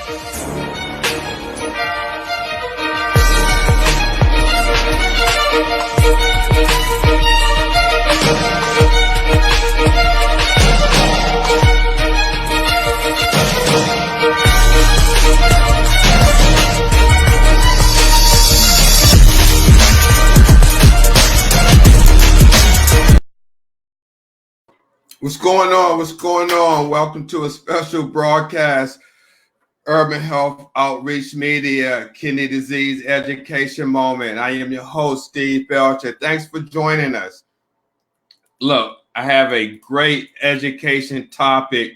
What's going on? What's going on? Welcome to a special broadcast, Urban Health Outreach Media, Kidney Disease Education Moment. I am your host, Steve Belcher. Thanks for joining us. Look, I have a great education topic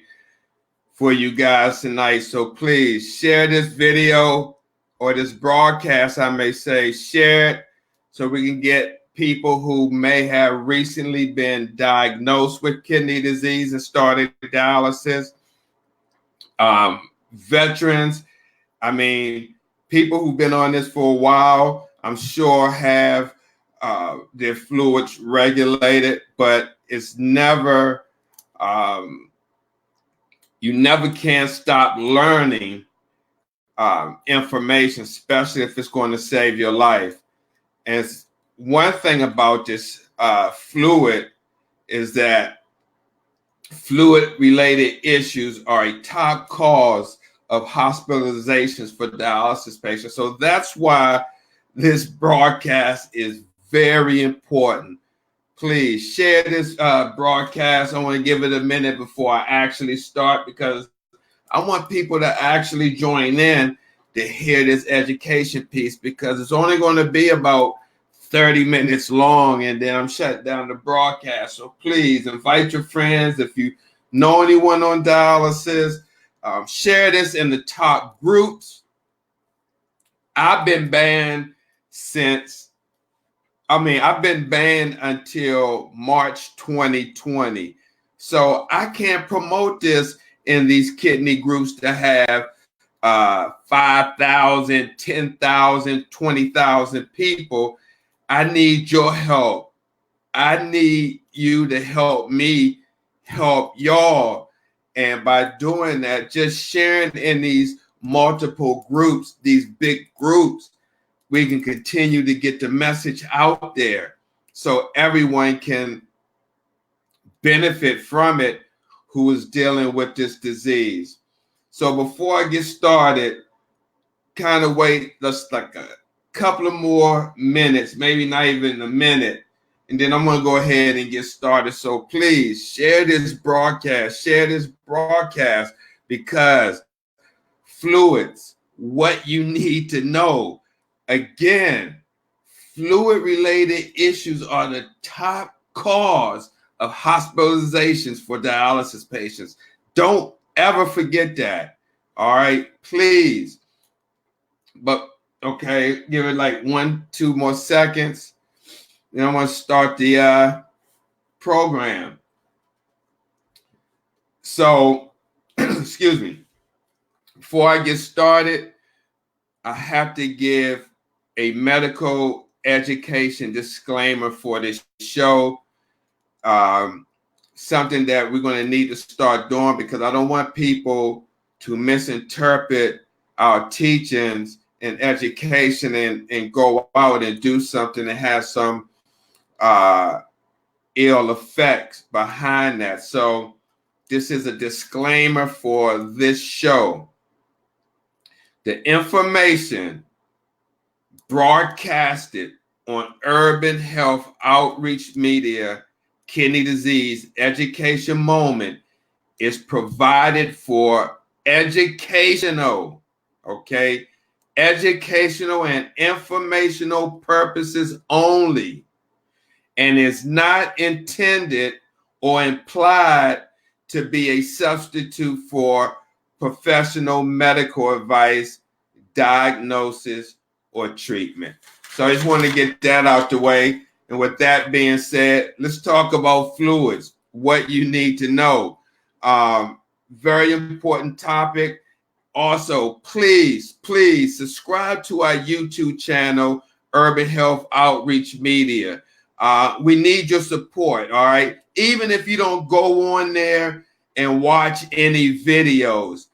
for you guys tonight. So please share this video or this broadcast, I may say, share it so we can get people who may have recently been diagnosed with kidney disease and started dialysis, veterans, people who've been on this for a while, I'm sure have their fluids regulated, but it's never, you never can stop learning information, especially if it's going to save your life. And one thing about this fluid is that fluid-related issues are a top cause of hospitalizations for dialysis patients. So that's why this broadcast is very important. Please share this broadcast. I want to give it a minute before I actually start because I want people to actually join in to hear this education piece because it's only going to be about 30 minutes long, and then I'm shut down the broadcast. So please invite your friends. If you know anyone on dialysis, share this in the top groups. I've been banned I've been banned until March 2020. So I can't promote this in these kidney groups that have 5,000, 10,000, 20,000 people. I need your help. I need you to help me help y'all. And by doing that, just sharing in these multiple groups, these big groups, we can continue to get the message out there so everyone can benefit from it who is dealing with this disease. So before I get started, kind of wait, let's like a couple of more minutes, maybe not even a minute, and then I'm going to go ahead and get started. So please share this broadcast because fluids, what you need to know. Again, fluid-related issues are the top cause of hospitalizations for dialysis patients. Don't ever forget that. All right, please. But okay, give it like 1-2 more seconds. Then I'm going to start the program. So, excuse me. Before I get started, I have to give a medical education disclaimer for this show. Something that we're going to need to start doing because I don't want people to misinterpret our teachings and education and go out and do something that has some ill effects behind that. So this is a disclaimer for this show. The information broadcasted on Urban Health Outreach Media Kidney Disease Education Moment is provided for educational, educational and informational purposes only, and is not intended or implied to be a substitute for professional medical advice, diagnosis, or treatment. So I just want to get that out the way. And with that being said, let's talk about fluids, what you need to know. Very important topic. Also, please subscribe to our YouTube channel, Urban Health Outreach Media. We need your support, all right? Even if you don't go on there and watch any videos,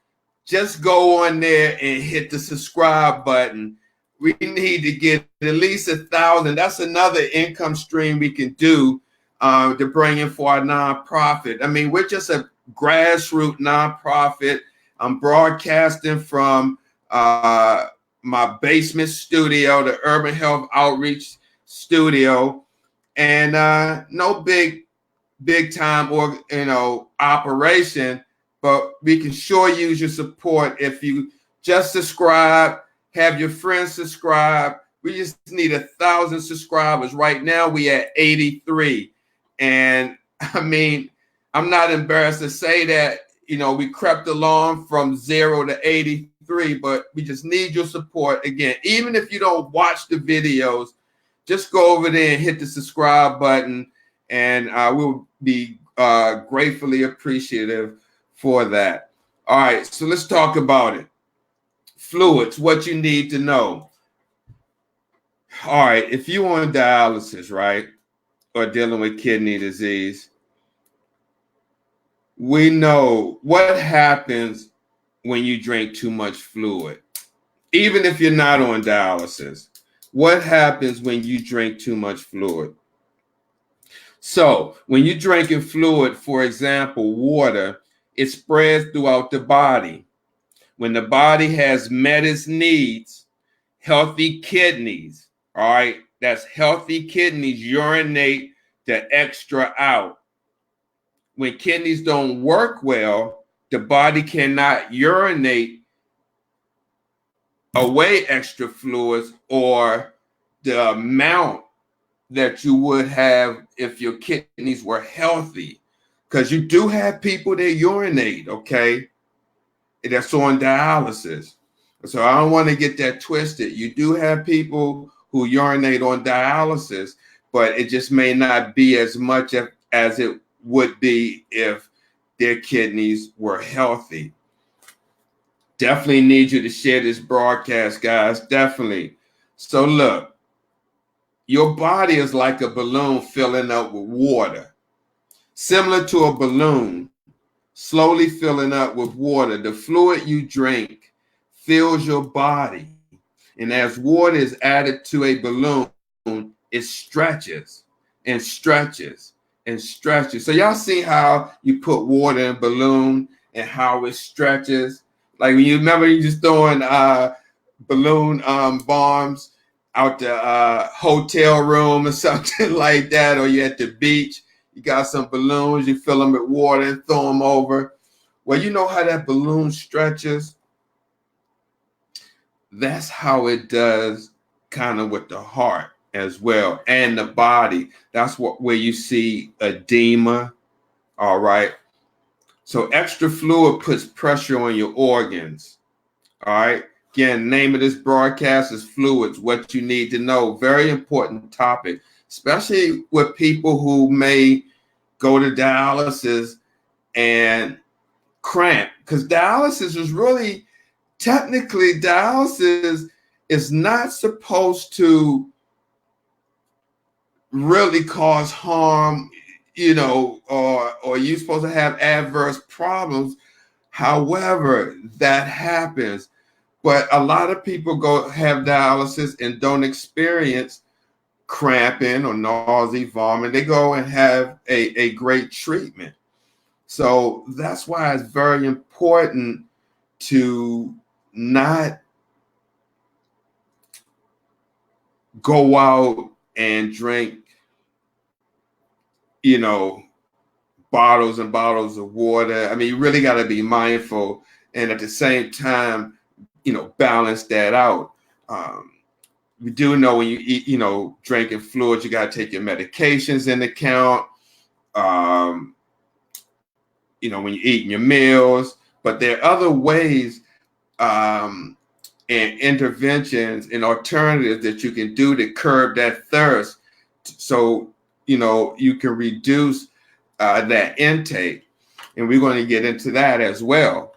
just go on there and hit the subscribe button. We need to get at least 1,000. That's another income stream we can do to bring in for our nonprofit. I mean, we're just a grassroots nonprofit. I'm broadcasting from my basement studio, the Urban Health Outreach Studio, and no big time or operation, but we can sure use your support if you just subscribe, have your friends subscribe. We just need 1,000 subscribers. Right now we at 83, and I mean, I'm not embarrassed to say that we crept along from 0 to 83, but we just need your support. Again, even if you don't watch the videos, just go over there and hit the subscribe button, and we'll be gratefully appreciative for that. All right, so let's talk about it. Fluids, what you need to know. All right, if you're on dialysis, right, or dealing with kidney disease, we know what happens when you drink too much fluid. Even if you're not on dialysis, what happens when you drink too much fluid? So when you're drinking fluid, for example, water, it spreads throughout the body. When the body has met its needs, healthy kidneys, all right, that's healthy kidneys urinate the extra out. When kidneys don't work well, the body cannot urinate away extra fluids or the amount that you would have if your kidneys were healthy. Because you do have people that urinate, okay? That's on dialysis. So I don't want to get that twisted. You do have people who urinate on dialysis, but it just may not be as much as it would be if their kidneys were healthy. Definitely need you to share this broadcast, guys. Definitely. So look, your body is like a balloon filling up with water. Similar to a balloon, slowly filling up with water. The fluid you drink fills your body. And as water is added to a balloon, it stretches and stretches and stretches. So y'all see how you put water in a balloon and how it stretches? Like when you remember you just throwing balloon bombs out the hotel room or something like that, or you're at the beach, you got some balloons, you fill them with water and throw them over. Well, you know how that balloon stretches? That's how it does kind of with the heart as well and the body. That's where you see edema, all right? So extra fluid puts pressure on your organs, all right? Again, name of this broadcast is Fluids, What You Need to Know. Very important topic, especially with people who may go to dialysis and cramp, because dialysis is really, technically, dialysis is not supposed to really cause harm, or you're supposed to have adverse problems. However, that happens. But a lot of people go have dialysis and don't experience cramping or nausea, vomit. They go and have a great treatment. So that's why it's very important to not go out and drink, bottles and bottles of water. I mean, you really got to be mindful, and at the same time, balance that out. We do know when you eat, drinking fluids, you got to take your medications into account. When you're eating your meals, but there are other ways and interventions and alternatives that you can do to curb that thirst, so you can reduce that intake, and we're going to get into that as well.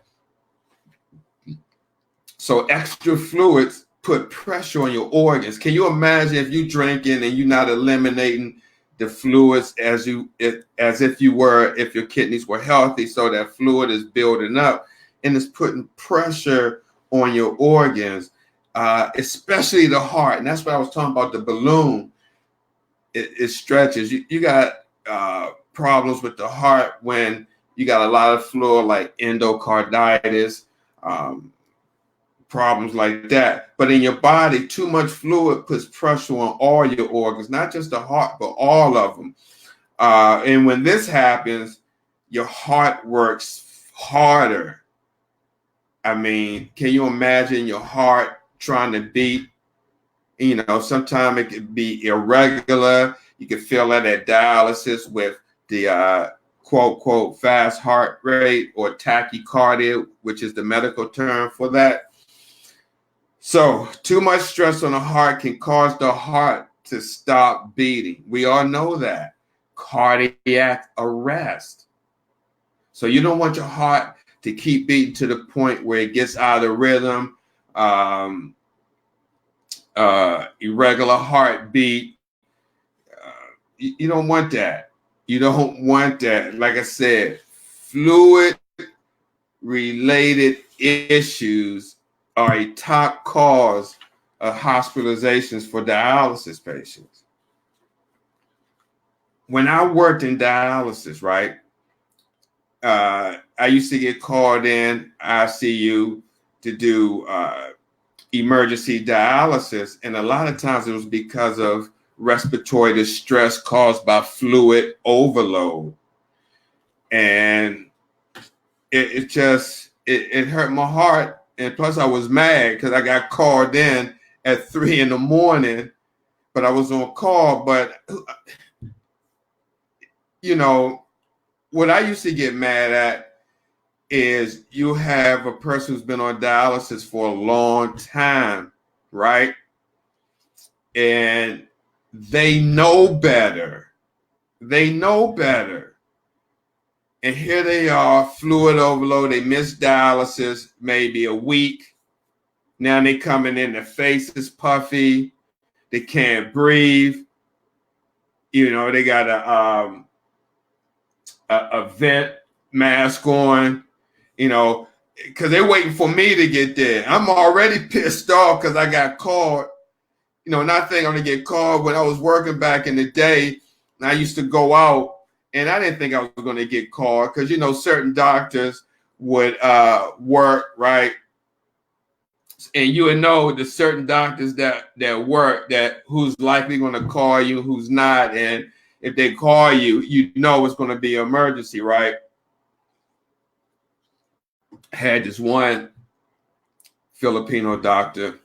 So extra fluids put pressure on your organs. Can you imagine if you're drinking and you're not eliminating the fluids if your kidneys were healthy? So that fluid is building up, and it's putting pressure on your organs, especially the heart. And that's what I was talking about, the balloon. It stretches. You got problems with the heart when you got a lot of fluid, like endocarditis, problems like that. But in your body, too much fluid puts pressure on all your organs, not just the heart, but all of them. And when this happens, your heart works harder. I mean, can you imagine your heart trying to beat? You know, sometimes it could be irregular. You can feel that at dialysis with the quote, quote, fast heart rate or tachycardia, which is the medical term for that. So too much stress on the heart can cause the heart to stop beating. We all know that. Cardiac arrest. So you don't want your heart to keep beating to the point where it gets out of rhythm, irregular heartbeat. You don't want that. You don't want that. Like I said, fluid related issues are a top cause of hospitalizations for dialysis patients. When I worked in dialysis, right, I used to get called in ICU to do emergency dialysis. And a lot of times it was because of respiratory distress caused by fluid overload. And it hurt my heart. And plus I was mad because I got called in at 3 a.m, but I was on call. But, you know, what I used to get mad at is you have a person who's been on dialysis for a long time, right? And they know better. They know better. And here they are, fluid overload. They missed dialysis maybe a week. Now they coming in, their face is puffy. They can't breathe. You know, they got a vent mask on, you know, because they're waiting for me to get there. I'm already pissed off because I got called. You know, not thinking I'm going to get called. When I was working back in the day, and I used to go out, and I didn't think I was going to get called because, you know, certain doctors would work, right? And you would know the certain doctors that work, that who's likely going to call you, who's not. And if they call you, you know it's going to be an emergency, right? I had this one Filipino doctor,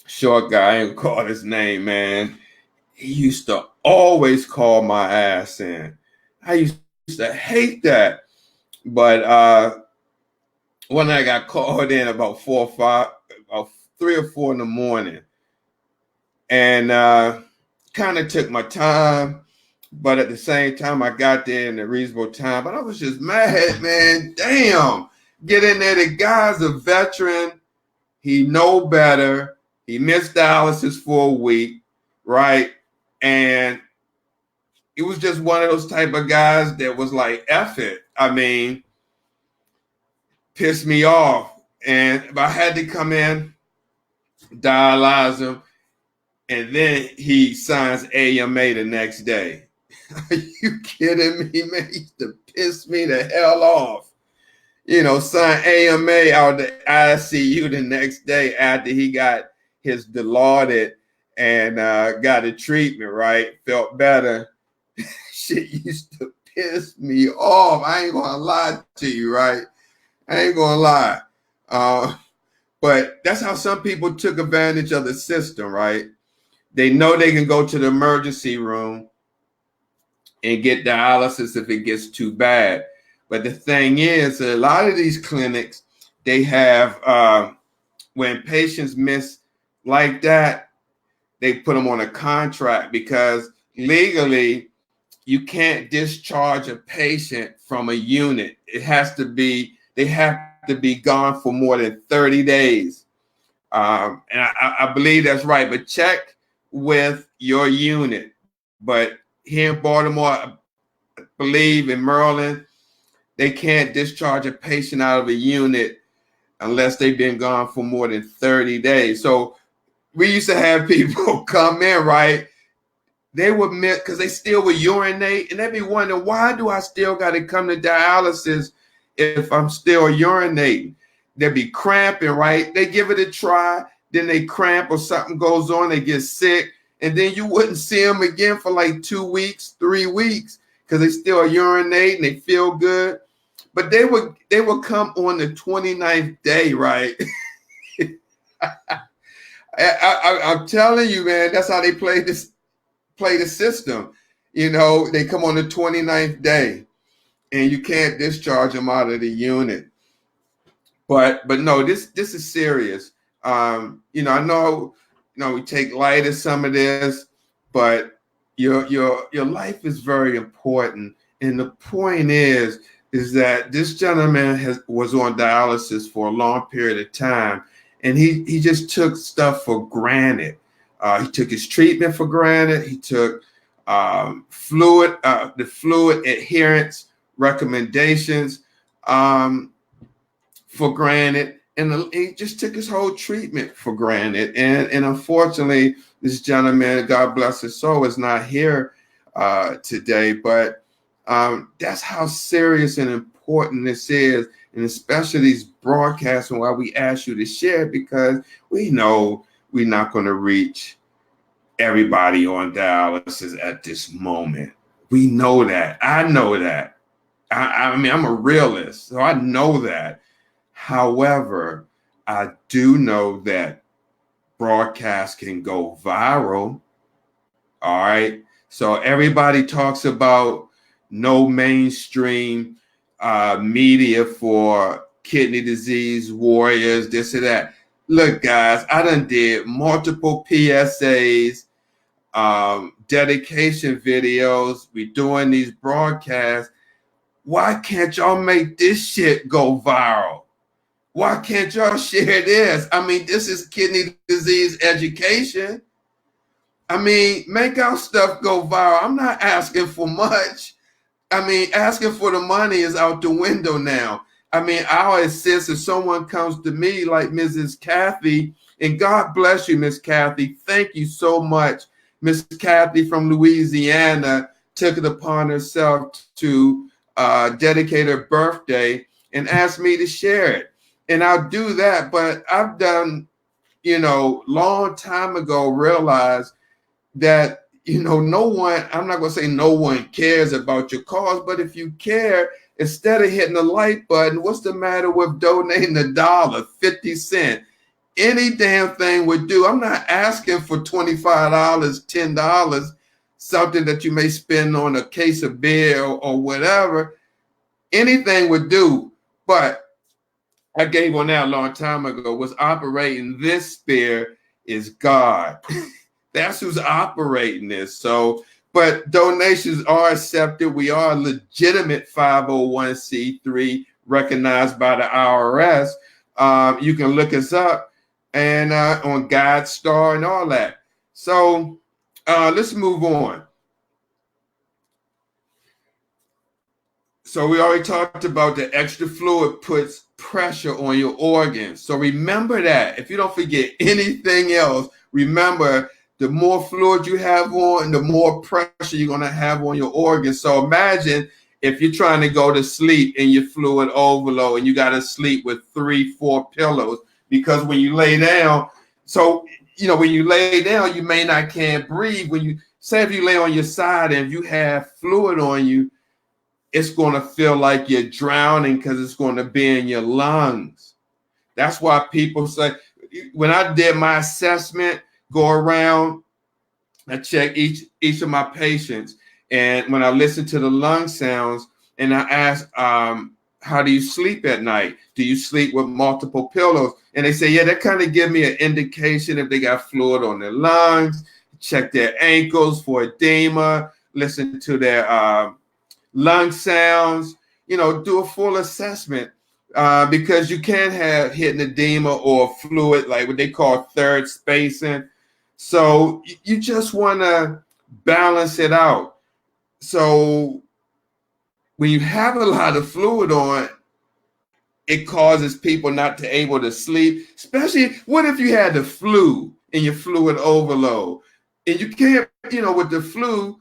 short guy, I ain't call his name, man. He used to always call my ass in. I used to hate that. But one night I got called in about 3 or 4 in the morning. And kind of took my time. But at the same time, I got there in a reasonable time. But I was just mad, man. Damn. Get in there. The guy's a veteran. He know better. He missed dialysis for a week, right? And it was just one of those type of guys that was like, F it. I mean, pissed me off. And if I had to come in, dialyze him, and then he signs AMA the next day. Are you kidding me, man? He used to piss me the hell off. You know, sign AMA out the ICU the next day after he got his Dilaudid and got a treatment, right? Felt better. Shit used to piss me off. I ain't gonna lie to you, right? I ain't gonna lie. But that's how some people took advantage of the system, right? They know they can go to the emergency room and get dialysis if it gets too bad. But the thing is, a lot of these clinics, they have, when patients miss like that, they put them on a contract because legally, you can't discharge a patient from a unit. It has to be, they have to be gone for more than 30 days. And I believe that's right, but check with your unit. But here in Baltimore, I believe in Maryland, they can't discharge a patient out of a unit unless they've been gone for more than 30 days. So we used to have people come in, right? They would miss because they still would urinate, and they'd be wondering, why do I still got to come to dialysis if I'm still urinating? They'd be cramping, right? They give it a try, then they cramp or something goes on, they get sick, and then you wouldn't see them again for like 2 weeks, 3 weeks, because they still urinate and they feel good. But they would come on the 29th day, right? I'm telling you, man, that's how they play the system. You know, they come on the 29th day and you can't discharge them out of the unit. But no, this is serious. You know, I know, you know, we take light of some of this, but your life is very important. And the point is that this gentleman was on dialysis for a long period of time, and he just took stuff for granted. He took his treatment for granted. He took the fluid adherence recommendations for granted, and he just took his whole treatment for granted. And unfortunately, this gentleman, God bless his soul, is not here today. But that's how serious and important this is, and especially these broadcasts, and why we ask you to share, because we know we're not going to reach everybody on dialysis at this moment. We know that. I know that. I mean, I'm a realist, so I know that. However, I do know that broadcasts can go viral. All right. So everybody talks about no mainstream media for kidney disease warriors, this or that. Look, guys, I done did multiple PSAs, dedication videos. We doing these broadcasts. Why can't y'all make this shit go viral? Why can't y'all share this? I mean, this is kidney disease education. I mean, make our stuff go viral. I'm not asking for much. I mean, asking for the money is out the window now. I mean, I'll assist if someone comes to me like Mrs. Kathy, and God bless you, Miss Kathy. Thank you so much. Miss Kathy from Louisiana took it upon herself to dedicate her birthday and asked me to share it. And I'll do that, but I've done, you know, long time ago realized that, you know, no one, I'm not going to say no one cares about your cause, but if you care, instead of hitting the like button, what's the matter with donating $1, 50 cents? Any damn thing would do. I'm not asking for $25, $10, something that you may spend on a case of beer or whatever. Anything would do. But I gave on that a long time ago. Was operating this spear is God. That's who's operating this. So, but donations are accepted. We are a legitimate 501c3 recognized by the IRS. You can look us up and on GuideStar and all that. So let's move on. So we already talked about the extra fluid puts pressure on your organs. So remember that. If you don't forget anything else, remember the more fluid you have on, the more pressure you're going to have on your organs. So imagine if you're trying to go to sleep and your fluid overload and you got to sleep with 3-4 pillows, because when you lay down, so, you know, when you lay down, you may not can't breathe. When you say, if you lay on your side and if you have fluid on you, it's going to feel like you're drowning because it's going to be in your lungs. That's why people say, when I did my assessment, go around, I check each of my patients, and when I listen to the lung sounds, and I ask, how do you sleep at night? Do you sleep with multiple pillows? And they say, yeah, that kind of give me an indication if they got fluid on their lungs. Check their ankles for edema, listen to their lung sounds, you know, do a full assessment, because you can have hidden edema or fluid, like what they call third spacing. So you just want to balance it out. So when you have a lot of fluid on, it causes people not to able to sleep. Especially, what if you had the flu and your fluid overload, and you can't, with the flu,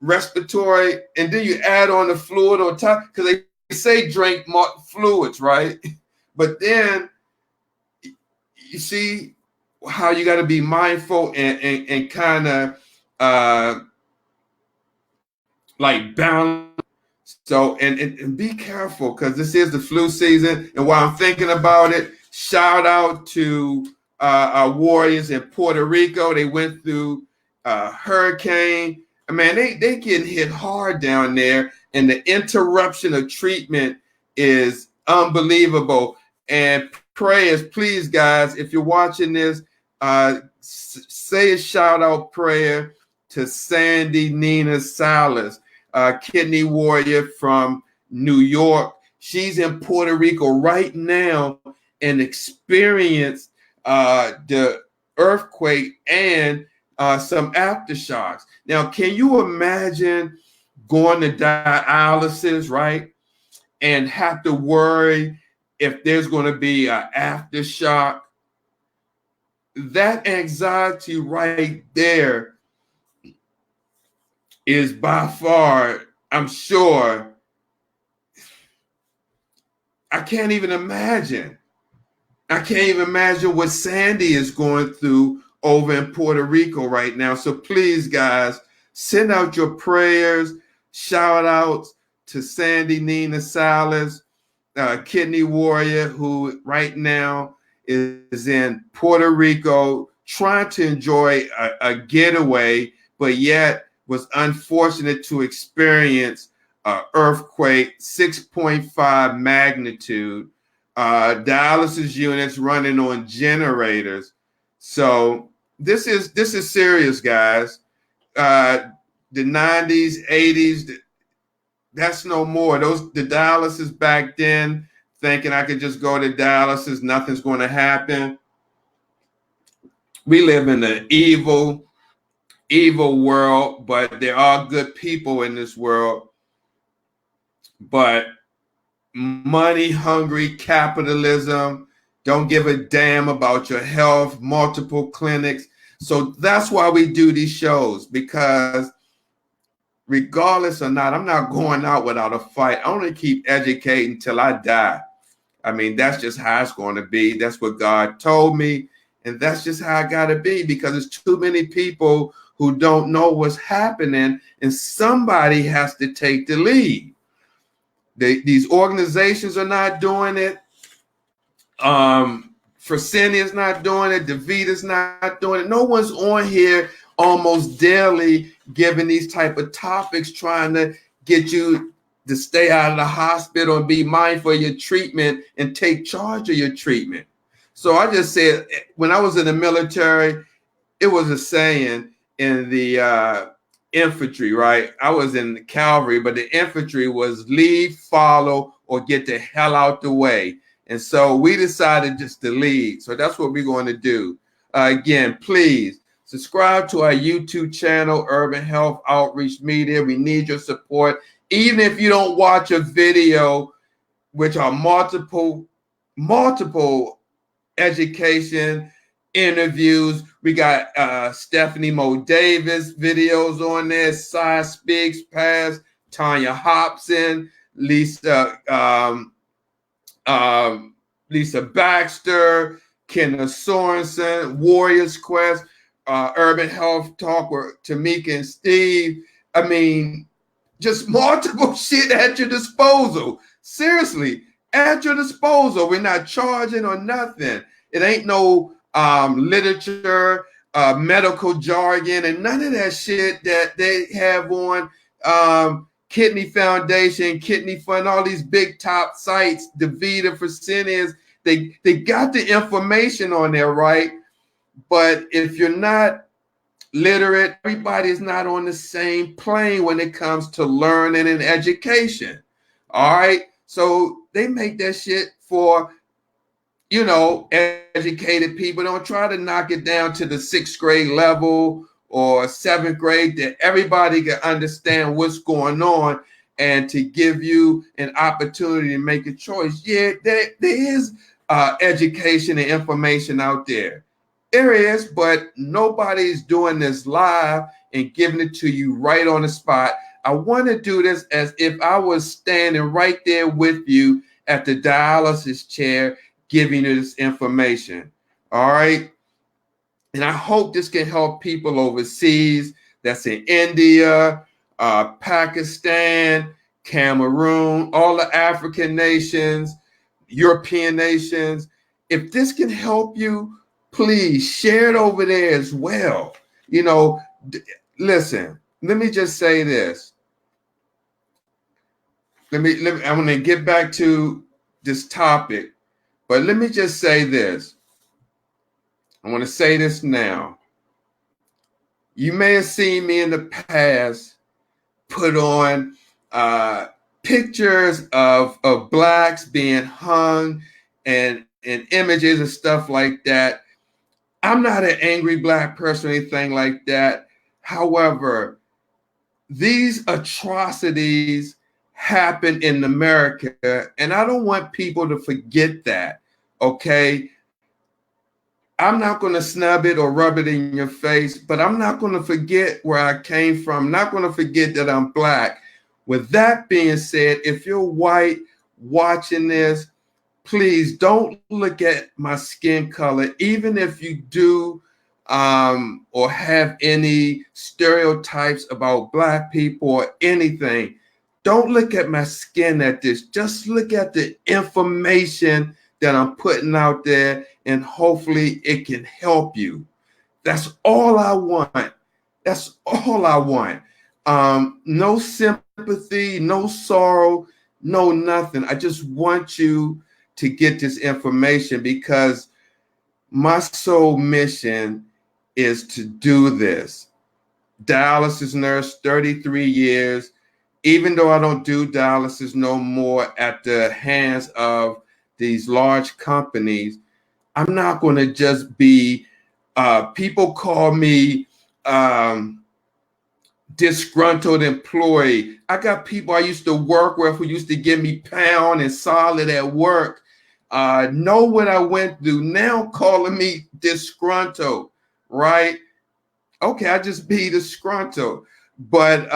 respiratory, and then you add on the fluid on top, because they say drink more fluids, right? But then you see how you got to be mindful and kind of like balance. So, and be careful, because this is the flu season. And while I'm thinking about it, shout out to our warriors in Puerto Rico. They went through hurricane. I mean, they getting hit hard down there, and the interruption of treatment is unbelievable. And prayers, please, guys, if you're watching this, say a shout out prayer to Sandy Nina Salas, kidney warrior from New York. She's in Puerto Rico right now and experienced the earthquake and some aftershocks. Now, can you imagine going to dialysis, right, and have to worry if there's going to be an aftershock? That anxiety right there is by far, I'm sure, I can't even imagine. I can't even imagine what Sandy is going through over in Puerto Rico right now. So please, guys, send out your prayers, shout outs to Sandy Nina Salas, kidney warrior, who right now is in Puerto Rico trying to enjoy a getaway, but yet was unfortunate to experience an earthquake, 6.5 magnitude, dialysis units running on generators. So this is serious, guys. The 90s, 80s, that's no more. The dialysis back then, thinking I could just go to dialysis, nothing's going to happen. We live in an evil world, but there are good people in this world. But money hungry capitalism don't give a damn about your health, multiple clinics. So that's why we do these shows, because regardless or not, I'm not going out without a fight. I want to keep educating till I die. I mean, that's just how it's going to be. That's what God told me. And that's just how I got to be, because there's too many people who don't know what's happening, and somebody has to take the lead. These organizations are not doing it. Fresenius not doing it. DaVita's not doing it. No one's on here almost daily giving these type of topics, trying to get you to stay out of the hospital and be mindful of your treatment and take charge of your treatment. So I just said, when I was in the military, it was a saying in the infantry, right? I was in the cavalry, but the infantry was lead, follow, or get the hell out the way. And so we decided just to lead. So that's what we're going to do. Again, please subscribe to our YouTube channel, Urban Health Outreach Media. We need your support. Even if you don't watch a video, which are multiple education interviews. We got Stephanie Mo Davis videos on there, Cy Speaks Past, Tanya Hobson, Lisa Baxter, Kenneth Sorensen, Warriors Quest, Urban Health Talk with Tamika and Steve. I mean, just multiple shit at your disposal. Seriously, at your disposal. We're not charging or nothing. It ain't no literature, medical jargon, and none of that shit that they have on Kidney Foundation, Kidney Fund, all these big top sites, DaVita, Fresenius. They got the information on there, right? But if you're not literate, everybody's not on the same plane when it comes to learning and education. All right. So they make that shit for, educated people. Don't try to knock it down to the 6th grade level or 7th grade, that everybody can understand what's going on and to give you an opportunity to make a choice. Yeah, there is education and information out there. There is, but nobody's doing this live and giving it to you right on the spot. I want to do this as if I was standing right there with you at the dialysis chair, giving you this information. All right. And I hope this can help people overseas that's in India, Pakistan, Cameroon, all the African nations, European nations. If this can help you, please share it over there as well. You know, listen, let me just say this. I'm going to get back to this topic, but let me just say this. I want to say this now. You may have seen me in the past put on pictures of blacks being hung and images and stuff like that. I'm not an angry black person or anything like that. However, these atrocities happen in America, and I don't want people to forget that, okay? I'm not going to snub it or rub it in your face, but I'm not going to forget where I came from. I'm not going to forget that I'm black. With that being said, if you're white watching this, please don't look at my skin color, even if you do or have any stereotypes about black people or anything. Don't look at my skin at this. Just look at the information that I'm putting out there, and hopefully it can help you. That's all I want. That's all I want. No sympathy, no sorrow, no nothing. I just want you to get this information because my sole mission is to do this. Dialysis nurse, 33 years. Even though I don't do dialysis no more at the hands of these large companies, I'm not going to just be, people call me disgruntled employee. I got people I used to work with who used to give me pound and solid at work, know what I went through, now calling me disgruntled, right? Okay, I just be disgruntled, but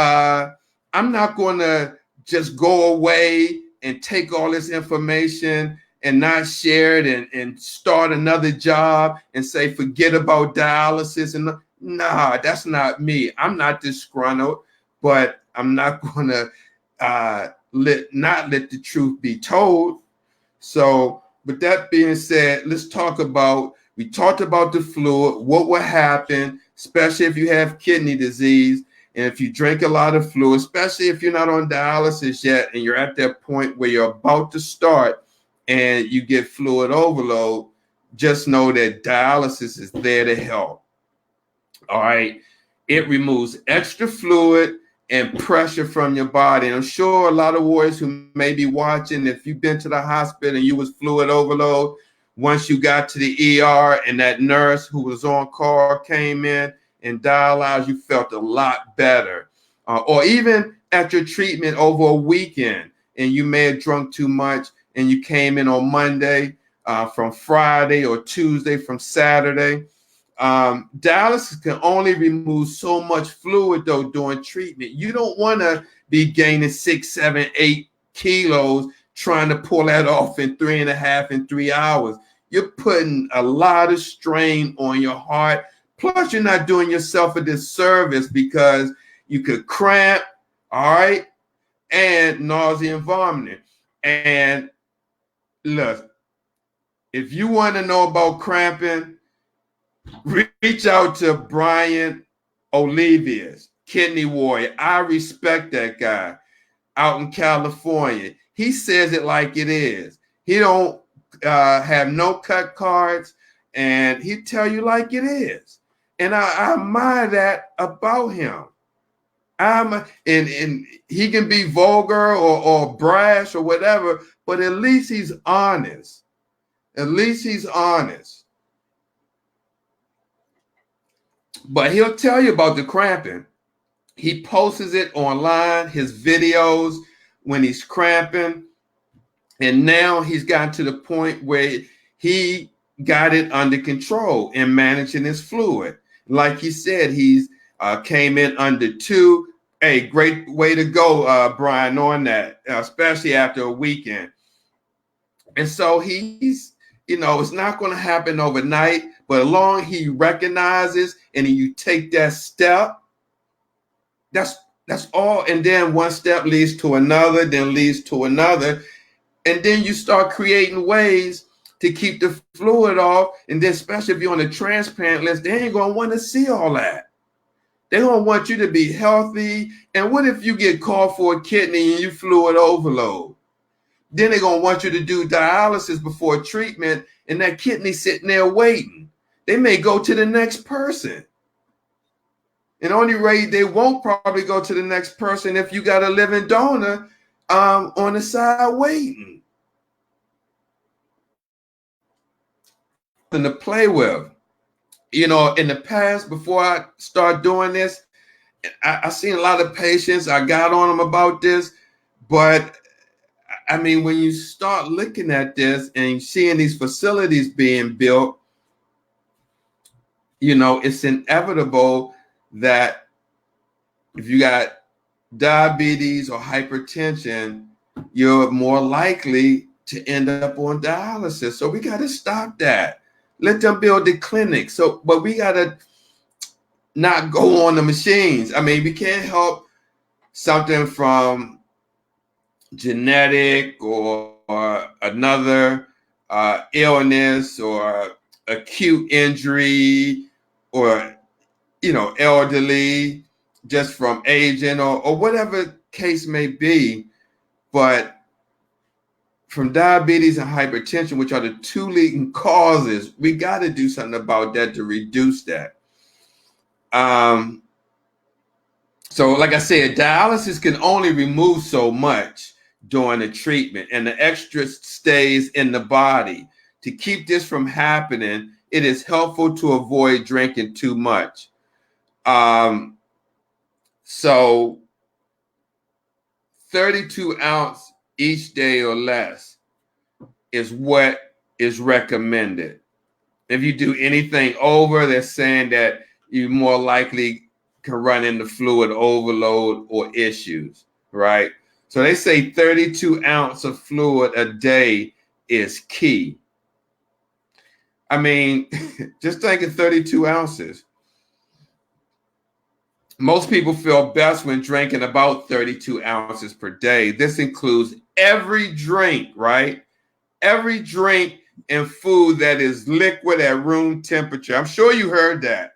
I'm not going to just go away and take all this information and not share it and start another job and say, forget about dialysis. And nah, that's not me. I'm not disgruntled, but I'm not going to let the truth be told. So with that being said, let's talk about, we talked about the fluid, what will happen, especially if you have kidney disease. And if you drink a lot of fluid, especially if you're not on dialysis yet and you're at that point where you're about to start and you get fluid overload, just know that dialysis is there to help. All right. It removes extra fluid and pressure from your body. And I'm sure a lot of warriors who may be watching, if you've been to the hospital and you was fluid overload, once you got to the ER and that nurse who was on call came in and dialyzed, you felt a lot better. Or even at your treatment over a weekend and you may have drunk too much and you came in on Monday from Friday or Tuesday from Saturday. Dialysis can only remove so much fluid though during treatment. You don't want to be gaining 6, 7, 8 kilos trying to pull that off in 3.5 and 3 hours. You're putting a lot of strain on your heart. Plus, you're not doing yourself a disservice because you could cramp, all right, and nausea and vomiting. And look, if you want to know about cramping, reach out to Brian Olivia's Kidney Warrior. I respect that guy out in California. He says it like it is. He don't have no cut cards, and he tell you like it is. And I admire that about him. And he can be vulgar or brash or whatever, but at least he's honest. At least he's honest. But he'll tell you about the cramping. He posts it online, his videos. when he's cramping. And now he's gotten to the point where he got it under control and managing his fluid. Like he said, he's came in under 2. Hey, great way to go, Brian, on that, especially after a weekend. And so he's, it's not going to happen overnight, but as long as he recognizes and you take that step, that's all. And then one step leads to another, then leads to another. And then you start creating ways to keep the fluid off. And then especially if you're on the transplant list, they ain't going to want to see all that. They don't want you to be healthy. And what if you get called for a kidney and you fluid overload? Then they're going to want you to do dialysis before treatment, and that kidney sitting there waiting. They may go to the next person. And only way they won't probably go to the next person if you got a living donor on the side waiting. And to play with. In the past, before I start doing this, I seen a lot of patients. I got on them about this, but I mean, when you start looking at this and seeing these facilities being built, it's inevitable that if you got diabetes or hypertension, you're more likely to end up on dialysis. So we got to stop that. Let them build the clinic. But we got to not go on the machines. I mean, we can't help something from genetic or another illness or acute injury or elderly just from aging or whatever case may be. But from diabetes and hypertension, which are the 2 leading causes, we got to do something about that to reduce that. So like I said, dialysis can only remove so much during the treatment, and the extra stays in the body. To keep this from happening, it is helpful to avoid drinking too much. So 32 ounce each day or less is what is recommended. If you do anything over, they're saying that you more likely can run into fluid overload or issues, right? So they say 32 ounces of fluid a day is key. I mean, just think of 32 ounces. Most people feel best when drinking about 32 ounces per day. This includes every drink, right? Every drink and food that is liquid at room temperature. I'm sure you heard that.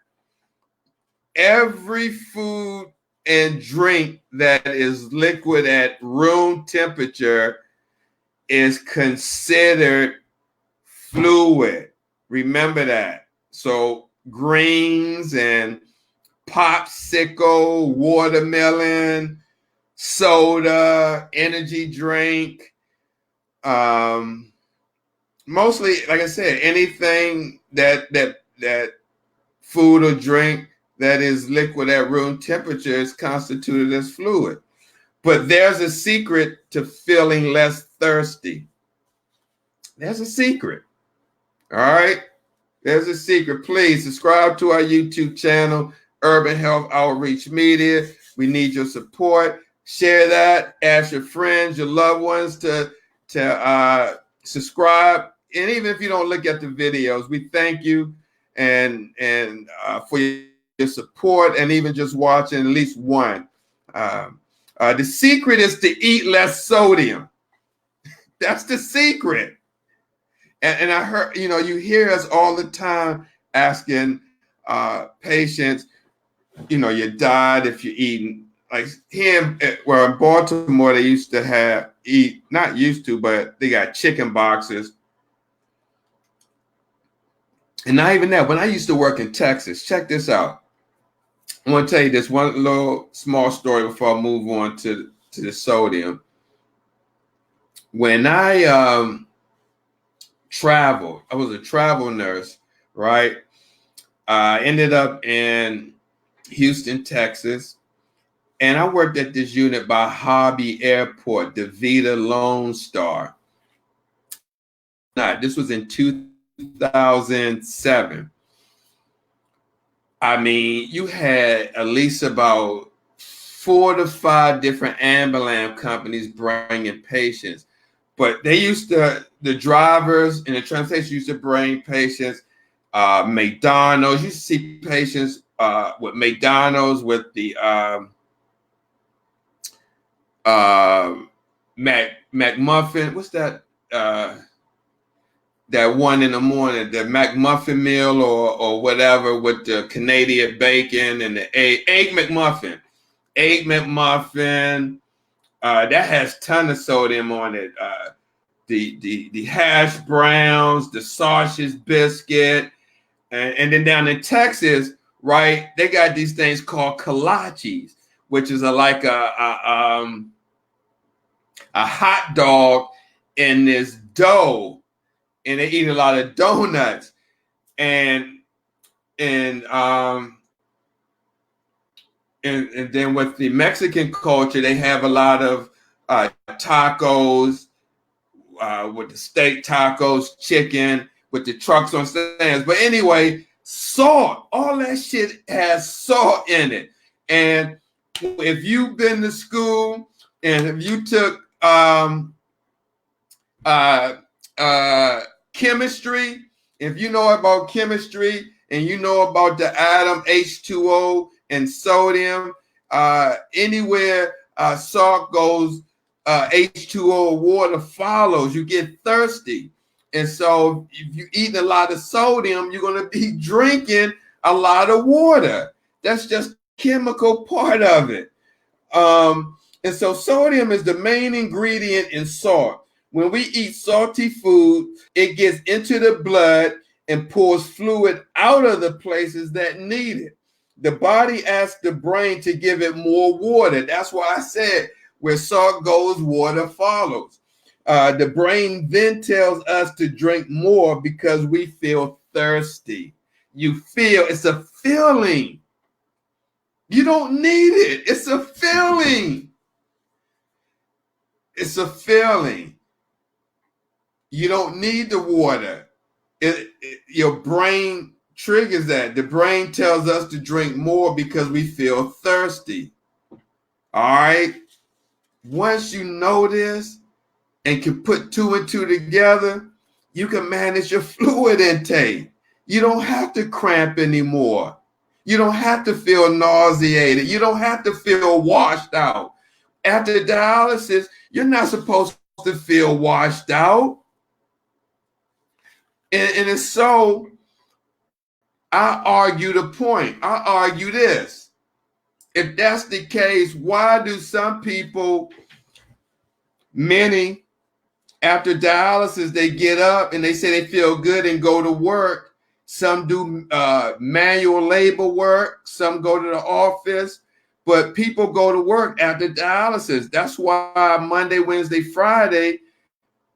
Every food and drink that is liquid at room temperature is considered fluid. Remember that. So greens and popsicle, watermelon, soda, energy drink, mostly, like I said, anything that food or drink that is liquid at room temperature is constituted as fluid. But there's a secret to feeling less thirsty. There's a secret. All right? There's a secret. Please subscribe to our YouTube channel, Urban Health Outreach Media. We need your support. Share that. Ask your friends, your loved ones to subscribe. And even if you don't look at the videos, we thank you and for your support and even just watching at least one. The secret is to eat less sodium. That's the secret. And I heard, you hear us all the time asking patients, your diet, if you're eating, like here, in Baltimore, they used to not used to, but they got chicken boxes. And not even that. When I used to work in Texas, check this out. I want to tell you this one little small story before I move on to the sodium. When I traveled, I was a travel nurse, right? I ended up in Houston, Texas, And I worked at this unit by Hobby Airport, the Vita Lone Star. This was in 2007. I mean, you had at least about 4 to 5 different ambulance companies bringing patients. But they used to, the drivers and the transportation used to bring patients. McDonald's, you see patients with McDonald's with the McMuffin. What's that? That one in the morning, the McMuffin meal or whatever with the Canadian bacon and the egg McMuffin. Egg McMuffin. That has ton of sodium on it. The hash browns, the sausage biscuit, and then down in Texas, right? They got these things called kolaches, which is like a hot dog in this dough, and they eat a lot of donuts, and then with the Mexican culture, they have a lot of tacos, with the steak tacos, chicken, with the trucks on stands. But anyway, salt, all that shit has salt in it. And if you've been to school and if you took chemistry, if you know about chemistry and you know about the atom H2O and sodium, anywhere salt goes, H2O water follows. You get thirsty. And so if you eat a lot of sodium, you're going to be drinking a lot of water. That's just chemical part of it. And so sodium is the main ingredient in salt. When we eat salty food, it gets into the blood and pulls fluid out of the places that need it. The body asks the brain to give it more water. That's why I said where salt goes, water follows. The brain then tells us to drink more because we feel thirsty. You feel, it's a feeling. You don't need it. It's a feeling. It's a feeling. You don't need the water. Your brain triggers that. The brain tells us to drink more because we feel thirsty. All right. Once you know this and can put 2 and 2 together, you can manage your fluid intake. You don't have to cramp anymore. You don't have to feel nauseated. You don't have to feel washed out. After dialysis, you're not supposed to feel washed out. And it's so, I argue the point. I argue this. If that's the case, why do some people, many, after dialysis, they get up and they say they feel good and go to work. Some do manual labor work. Some go to the office. But people go to work after dialysis. That's why Monday, Wednesday, Friday,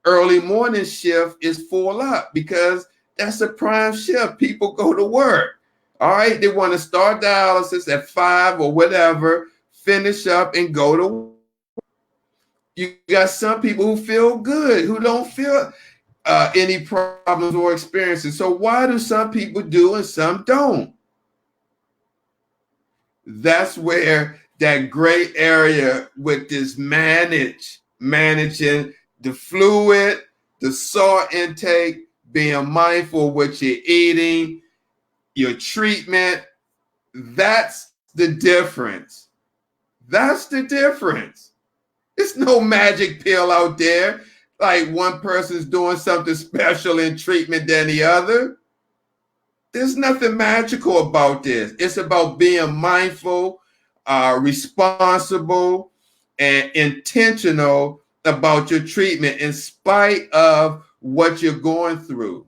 early morning shift is full up because that's a prime shift. People go to work. All right. They want to start dialysis at 5 or whatever, finish up and go to work. You got some people who feel good, who don't feel any problems or experiences. So why do some people do and some don't? That's where that gray area with this managing the fluid, the salt intake, being mindful of what you're eating, your treatment, that's the difference. That's the difference. There's no magic pill out there, like one person's doing something special in treatment than the other. There's nothing magical about this. It's about being mindful, responsible, and intentional about your treatment in spite of what you're going through.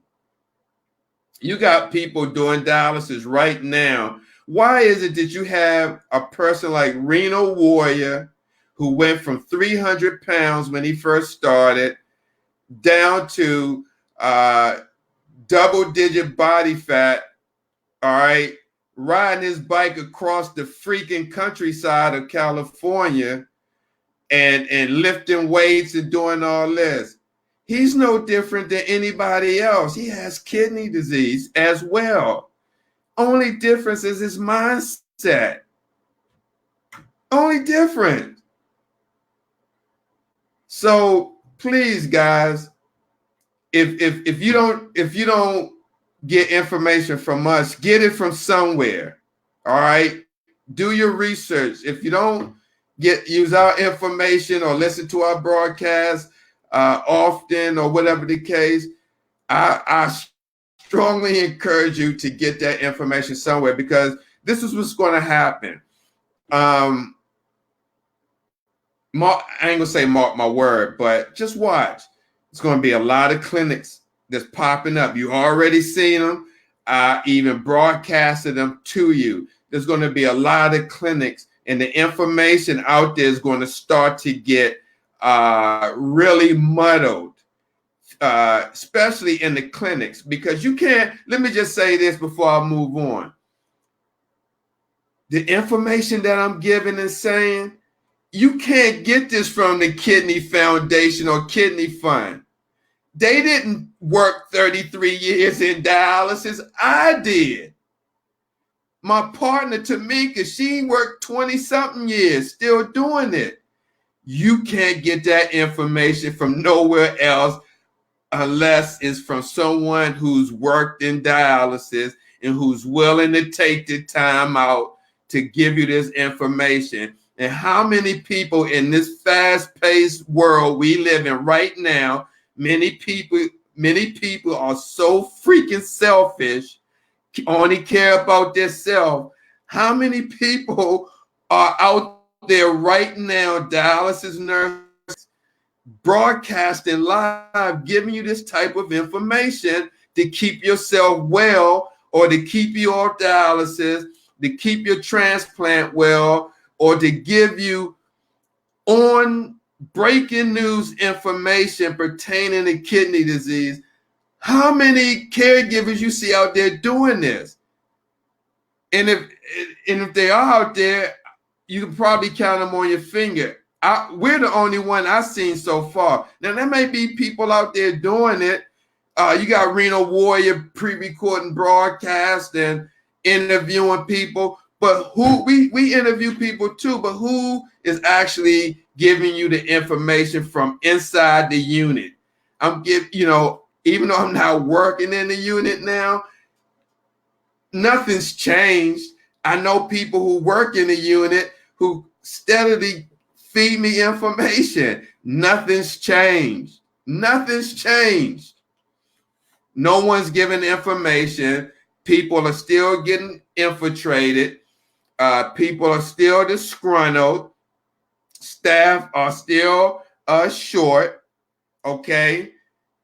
You got people doing dialysis right now. Why is it that you have a person like Reno Warrior who went from 300 pounds when he first started down to double-digit body fat, all right, riding his bike across the freaking countryside of California and lifting weights and doing all this. He's no different than anybody else. He has kidney disease as well. Only difference is his mindset. Only difference. So please, guys, if you don't get information from us, get it from somewhere. All right. Do your research. If you don't use our information or listen to our broadcast often or whatever the case, I strongly encourage you to get that information somewhere, because this is what's going to happen. I ain't gonna say mark my word, but just watch. It's going to be a lot of clinics that's popping up. You already seen them. I even broadcasted them to you. There's going to be a lot of clinics, and the information out there is going to start to get really muddled, especially in the clinics, because you can't. Let me just say this before I move on. The information that I'm giving and saying, you can't get this from the Kidney Foundation or Kidney Fund. They didn't work 33 years in dialysis. I did. My partner, Tamika, she worked 20-something years still doing it. You can't get that information from nowhere else unless it's from someone who's worked in dialysis and who's willing to take the time out to give you this information. And how many people in this fast-paced world we live in right now, many people are so freaking selfish, only care about themselves. How many people are out there right now, dialysis nurses, broadcasting live, giving you this type of information to keep yourself well, or to keep you off dialysis, to keep your transplant well, or to give you on breaking news information pertaining to kidney disease? How many caregivers you see out there doing this? And if they are out there, you can probably count them on your finger. We're the only one I've seen so far. Now, there may be people out there doing it. You got Reno Warrior pre-recording broadcasts and interviewing people. But who we interview people too, but who is actually giving you the information from inside the unit? Even though I'm not working in the unit now, nothing's changed. I know people who work in the unit who steadily feed me information. Nothing's changed. Nothing's changed. No one's giving information. People are still getting infiltrated. People are still disgruntled. Staff are still short. Okay.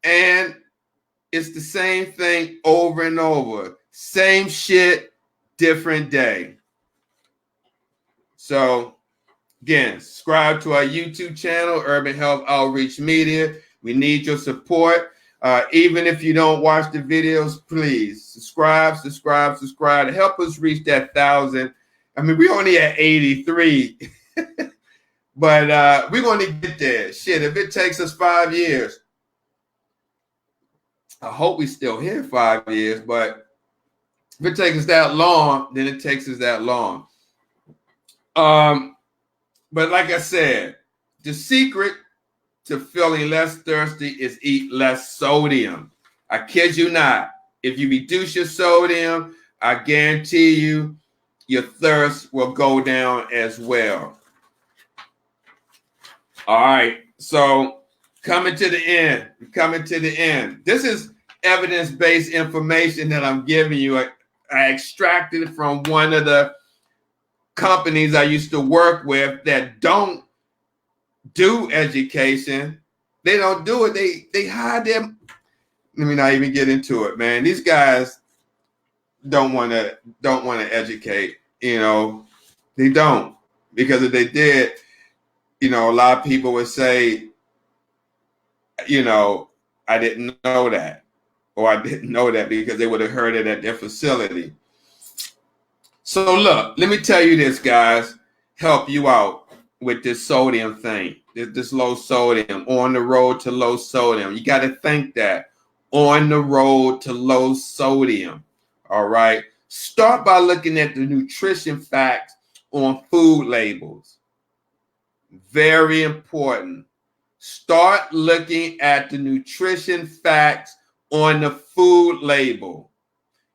And it's the same thing over and over. Same shit, different day. So, again, subscribe to our YouTube channel, Urban Health Outreach Media. We need your support. Even if you don't watch the videos, please subscribe to help us reach that 1,000. I mean, we're only at 83, but we're going to get there. Shit, if it takes us 5 years, I hope we still here 5 years, but if it takes us that long, then it takes us that long. But like I said, the secret to feeling less thirsty is eat less sodium. I kid you not. If you reduce your sodium, I guarantee you your thirst will go down as well. All right. So coming to the end. This is evidence-based information that I'm giving you. I extracted it from one of the companies I used to work with that don't do education. They don't do it. They hide them. Let me not even get into it, man. These guys don't want to educate. They don't, because if they did, a lot of people would say, I didn't know that, or I didn't know that, because they would have heard it at their facility. So look, let me tell you this, guys, help you out with this sodium thing, this low sodium, on the road to low sodium. You got to think that, on the road to low sodium. All right. Start by looking at the nutrition facts on food labels. Very important. Start looking at the nutrition facts on the food label.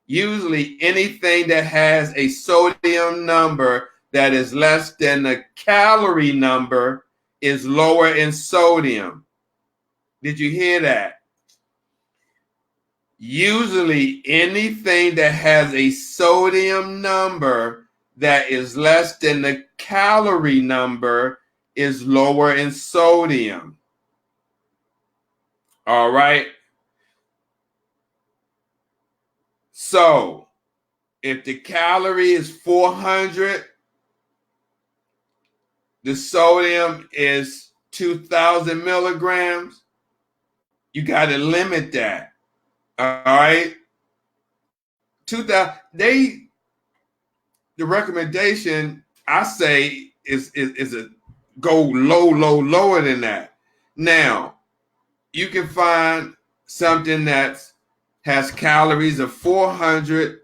Usually anything that has a sodium number that is less than the calorie number is lower in sodium. Did you hear that? Usually anything that has a sodium number that is less than the calorie number is lower in sodium. All right. So if the calorie is 400, the sodium is 2,000 milligrams, you got to limit that. All right. 2,000. The recommendation I say is a go lower than that. Now, you can find something that has calories of 400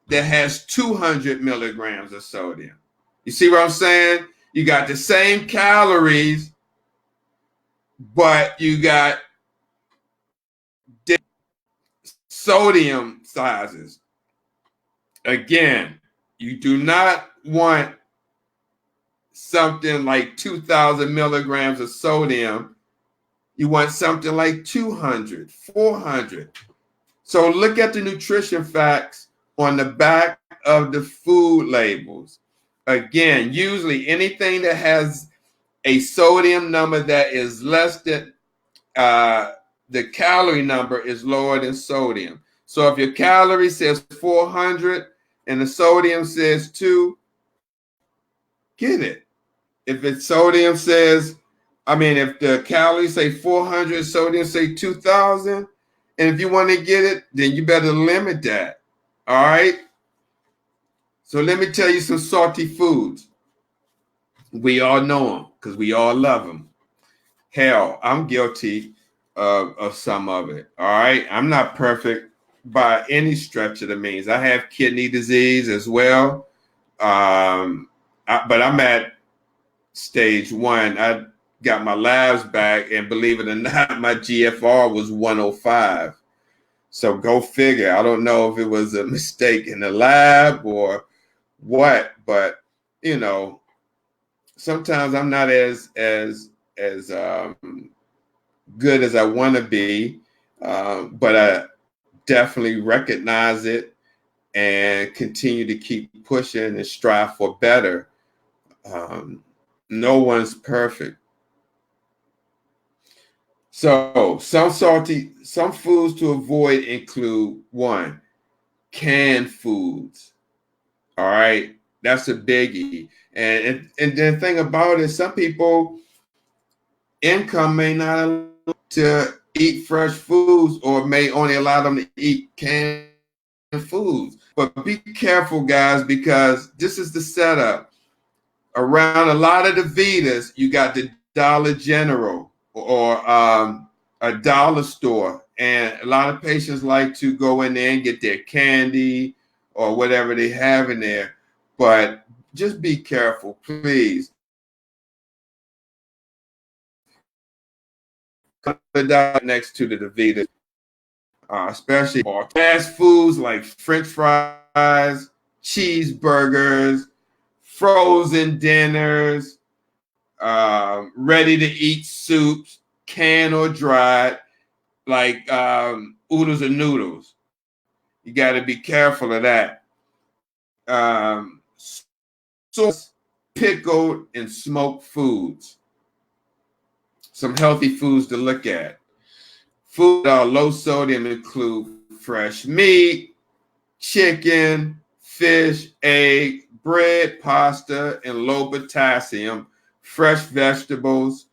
that has 200 milligrams of sodium. You see what I'm saying? You got the same calories, but you got sodium sizes. Again, you do not want something like 2,000 milligrams of sodium. You want something like 200, 400. So look at the nutrition facts on the back of the food labels. Again, usually anything that has a sodium number that is less than the calorie number is lower than sodium. So if your calorie says 400 and the sodium says 2, get it. If it's sodium says, if the calories say 400, sodium say 2,000, and if you want to get it, then you better limit that. All right. So let me tell you some salty foods. We all know them because we all love them. Hell, I'm guilty of some of it. All right. I'm not perfect by any stretch of the means. I have kidney disease as well. But I'm at stage 1. I got my labs back, and believe it or not, my GFR was 105. So go figure. I don't know if it was a mistake in the lab or what, but sometimes I'm not as good as I want to be, but I definitely recognize it and continue to keep pushing and strive for better. No one's perfect. So some foods to avoid include 1, canned foods. All right, that's a biggie. And the thing about it, some people income may not allow to eat fresh foods, or may only allow them to eat canned foods. But be careful, guys, because this is the setup. Around a lot of the Vitas, you got the Dollar General or a dollar store, and a lot of patients like to go in there and get their candy or whatever they have in there. But just be careful, please. Next to the Vitas, especially fast foods like French fries, cheeseburgers, frozen dinners, ready-to-eat soups, canned or dried, like oodles and noodles. You got to be careful of that. Sauce, pickled, and smoked foods. Some healthy foods to look at. Food that are low sodium include fresh meat, chicken, fish, egg, bread, pasta, and low potassium, fresh vegetables.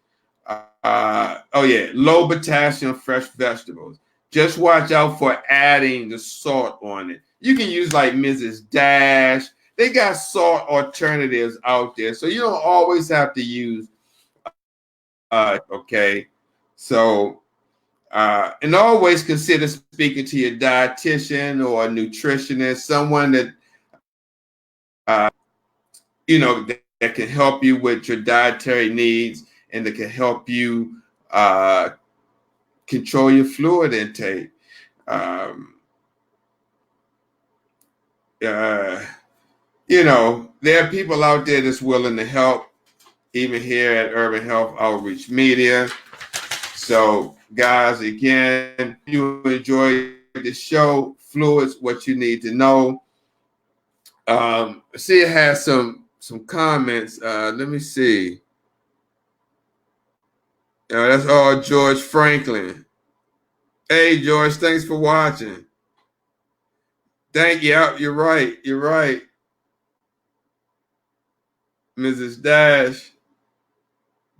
Low potassium, fresh vegetables. Just watch out for adding the salt on it. You can use like Mrs. Dash. they got salt alternatives out there. So you don't always have to use, okay? So, and always consider speaking to your dietitian or a nutritionist, someone that, that can help you with your dietary needs and that can help you control your fluid intake. There are people out there that's willing to help, even here at Urban Health Outreach Media. So, guys, again, if you enjoy the show, Fluids, what you need to know. See, it has some comments. Let me see. That's all George Franklin. Hey, George, thanks for watching. Thank you. You're right. You're right. Mrs. Dash.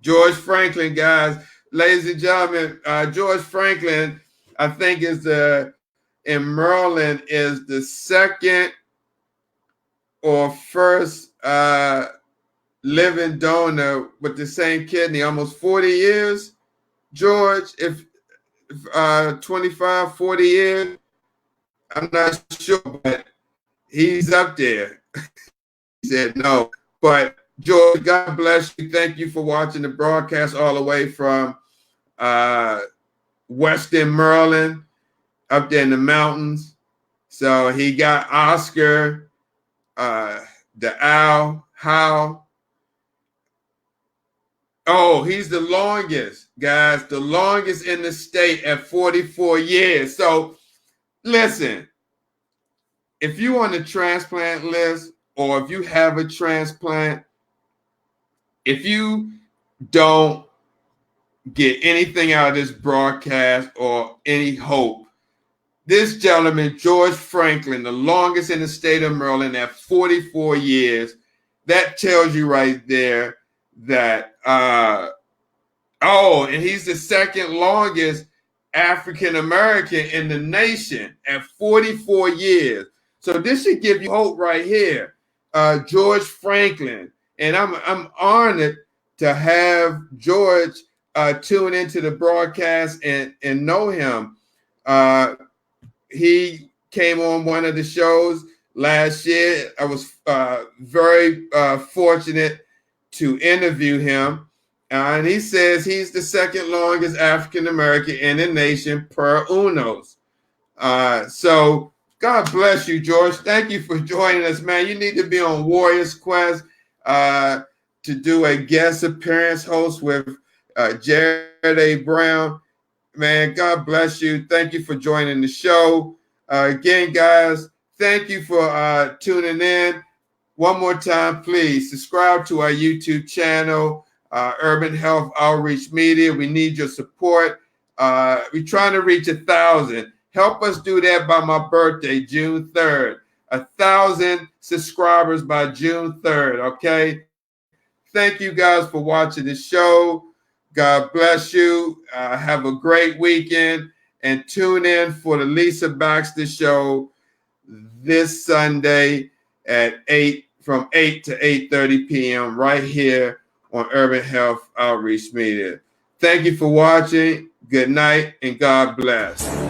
George Franklin, guys. Ladies and gentlemen, George Franklin, I think in Maryland is the second or first living donor with the same kidney, almost 40 years. George, if 25, 40 years, I'm not sure, but he's up there. He said no. But George, God bless you. Thank you for watching the broadcast all the way from Western Maryland, up there in the mountains. So he got Oscar, the Owl, How. Oh, he's the longest, guys, the longest in the state at 44 years. So listen, if you're on the transplant list or if you have a transplant, if you don't get anything out of this broadcast or any hope, this gentleman, George Franklin, the longest in the state of Maryland at 44 years, that tells you right there that, and he's the second longest African-American in the nation at 44 years. So this should give you hope right here. George Franklin. And I'm honored to have George tune into the broadcast and know him. He came on one of the shows last year. I was very fortunate to interview him. And he says he's the second longest African-American in the nation per UNOS. So God bless you, George. Thank you for joining us, man. You need to be on Warriors Quest to do a guest appearance host with Jared A. Brown. Man, God bless you. Thank you for joining the show. Again, guys, thank you for tuning in. One more time, please subscribe to our YouTube channel, Urban Health Outreach Media. We need your support. We're trying to reach 1,000. Help us do that by my birthday, June 3rd. 1,000 subscribers by June 3rd, okay? Thank you guys for watching the show. God bless you. Have a great weekend. And tune in for the Lisa Baxter Show this Sunday at from 8 to 8:30 p.m. right here on Urban Health Outreach Media. Thank you for watching. Good night and God bless.